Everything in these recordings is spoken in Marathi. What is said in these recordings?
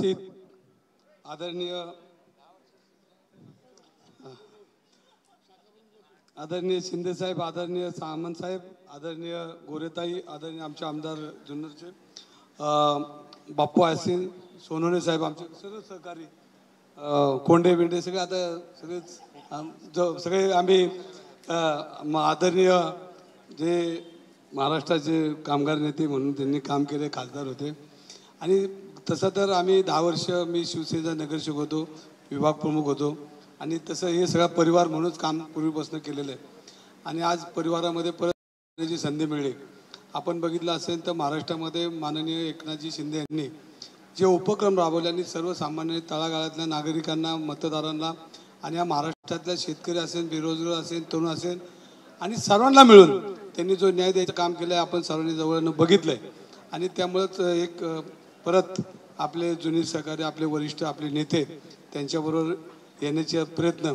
उपस्थित आदरणीय शिंदे साहेब, आदरणीय सामंत साहेब, आदरणीय गोरेताई, आदरणीय आमचे आमदार जुन्नरचे बाप्पू आसिन, सोनवणे साहेब, आमचे सर्व सहकारी, कोंडे बिंडे सगळे, आता सगळे आम्ही आदरणीय जे महाराष्ट्राचे कामगार नेते म्हणून त्यांनी काम केले, खासदार होते. आणि तसं तर आम्ही 10 वर्ष मी शिवसेनेचा नगरसेवक होतो, विभाग प्रमुख होतो. आणि तसं हे सगळा परिवार म्हणूनच काम पूर्वीपासून केलेलं आहे. आणि आज परिवारामध्ये परत येण्याची संधी मिळली. आपण बघितलं असेल तर महाराष्ट्रामध्ये माननीय एकनाथजी शिंदे यांनी जे उपक्रम राबवले आणि सर्वसामान्य तळागाळातल्या नागरिकांना, मतदारांना आणि या महाराष्ट्रातल्या शेतकरी असेल, बेरोजगार असेल, तरुण असेल आणि सर्वांना मिळून त्यांनी जो न्याय द्यायचं काम केलं आहे आपण सर्वांनी जवळनं बघितलं आहे. आणि त्यामुळंच एक परत आपले जुने सहकारी, आपले वरिष्ठ, आपले नेते त्यांच्याबरोबर येण्याचे प्रयत्न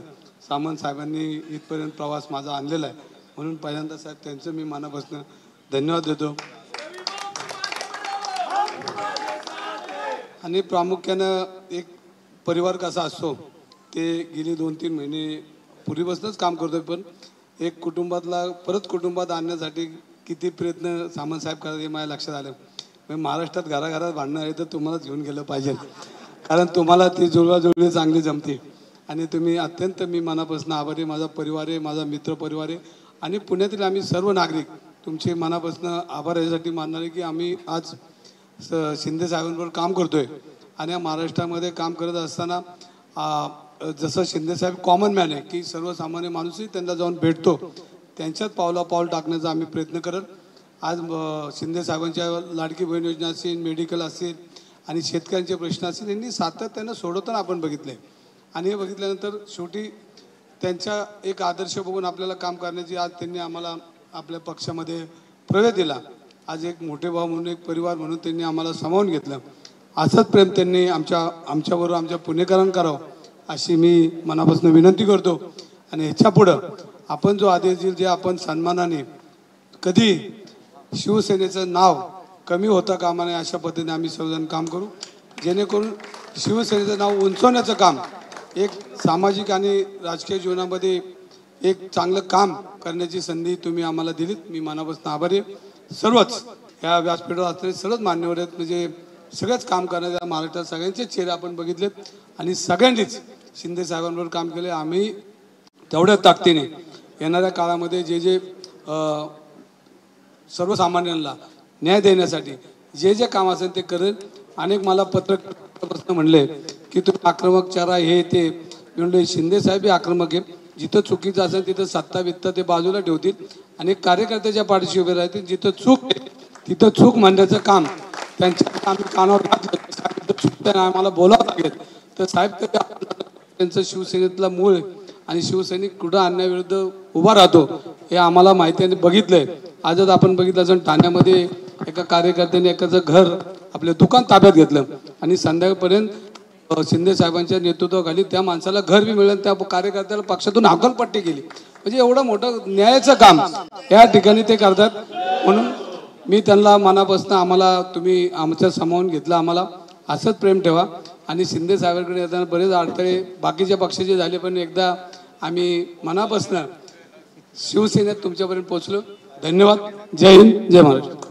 सामंत साहेबांनी इथपर्यंत प्रवास माझा आणलेला आहे. म्हणून पहिल्यांदा साहेब त्यांचं मी मनापासून धन्यवाद देतो. आणि प्रामुख्यानं एक परिवार कसा असतो ते गेली 2-3 महिने पूर्वीपासूनच काम करतोय. पण एक कुटुंबातला परत कुटुंबात आणण्यासाठी किती प्रयत्न सामंत साहेब करतात हे माझ्या लक्षात आलं. महाराष्ट्रात घराघरात भांडणं आहे तर तुम्हालाच घेऊन गेलं पाहिजे, कारण तुम्हाला ती जुळवाजुळवी चांगली जमते. आणि तुम्ही अत्यंत मी मनापासून आभारी, माझा परिवार आहे, माझा मित्र परिवार आहे. आणि पुण्यातील आम्ही सर्व नागरिक तुमचे मनापासून आभार यासाठी मानणारे की आम्ही आज शिंदे साहेबांबरोबर काम करतोय. आणि या महाराष्ट्रामध्ये काम करत असताना जसं शिंदे साहेब कॉमन मॅन आहे की सर्वसामान्य माणूसही त्यांना जाऊन भेटतो, त्यांच्यात पावला टाकण्याचा आम्ही प्रयत्न करत आज शिंदे साहेबांच्या लाडकी बहीण योजना असेल, मेडिकल असेल आणि शेतकऱ्यांचे प्रश्न असतील यांनी सातत्यानं सोडवताना आपण बघितले. आणि हे बघितल्यानंतर शेवटी त्यांचा एक आदर्श बघून आपल्याला काम करण्याची आज त्यांनी आम्हाला आपल्या पक्षामध्ये प्रवेश दिला. आज एक मोठे भाऊ म्हणून, एक परिवार म्हणून त्यांनी आम्हाला सामावून घेतलं. असंच प्रेम त्यांनी आमच्याबरोबर आमच्या पुणेकरांना करावं अशी मी मनापासून विनंती करतो. आणि ह्याच्या पुढं आपण जो आदेश देईल, जे आपण सन्मानाने कधी शिवसेनेचं नाव कमी होता कामा नये अशा पद्धतीने आम्ही सर्वजण काम करू, जेणेकरून शिवसेनेचं नाव उंचवण्याचं काम, एक सामाजिक आणि राजकीय जीवनामध्ये एक चांगलं काम करण्याची संधी तुम्ही आम्हाला दिलीत. मी मनापासून आभारी आहे. सर्वच ह्या व्यासपीठावर असणारे सर्वच मान्यवर आहेत, म्हणजे सगळंच काम करण्याच्या महाराष्ट्रात सगळ्यांचे चेहरे आपण बघितलेत आणि सगळ्यांनीच शिंदे साहेबांबरोबर काम केले. आम्ही तेवढ्या ताकदीने येणाऱ्या काळामध्ये जे सर्वसामान्यांना न्याय देण्यासाठी जे काम असेल ते करेल. अनेक मला प्रश्न म्हणले की तुम्ही आक्रमक चारा हे ते, म्हणजे शिंदे साहेब हे आक्रमक आहे. जिथं चुकीचं असेल तिथं सत्ता वित्त ते बाजूला ठेवतील आणि कार्यकर्त्याच्या पाठीशी उभे राहतील. जिथं चूक आहे तिथं चूक म्हणण्याचं काम त्यांच्या आम्ही कानावर घातलं. चूक आम्हाला बोलावं लागेल तर साहेब त्यांचं शिवसेनेतला मूळ आहे आणि शिवसैनिक कुठं अन्यायाविरुद्ध उभा राहतो हे आम्हाला माहिती आहे, बघितलंय. आजच आपण बघितलं असेल ठाण्यामध्ये एका कार्यकर्त्याने एकाचं घर, आपलं दुकान ताब्यात घेतलं आणि संध्याकाळपर्यंत शिंदे साहेबांच्या नेतृत्वाखाली त्या माणसाला घर बी मिळालं, त्या कार्यकर्त्याला पक्षातून हकलपट्टी केली. म्हणजे एवढं मोठं न्यायाचं काम या ठिकाणी ते करतात. म्हणून मी त्यांना मनापासून आम्हाला तुम्ही आमच्या सामावून घेतलं, आम्हाला असंच प्रेम ठेवा. आणि शिंदे साहेबांकडे येताना बरेच अडथळे बाकीच्या पक्षाचे झाले, पण एकदा आम्ही मनापासून शिवसेनेत तुमच्यापर्यंत पोहोचलो. धन्यवाद. जय हिंद, जय महाराष्ट्र.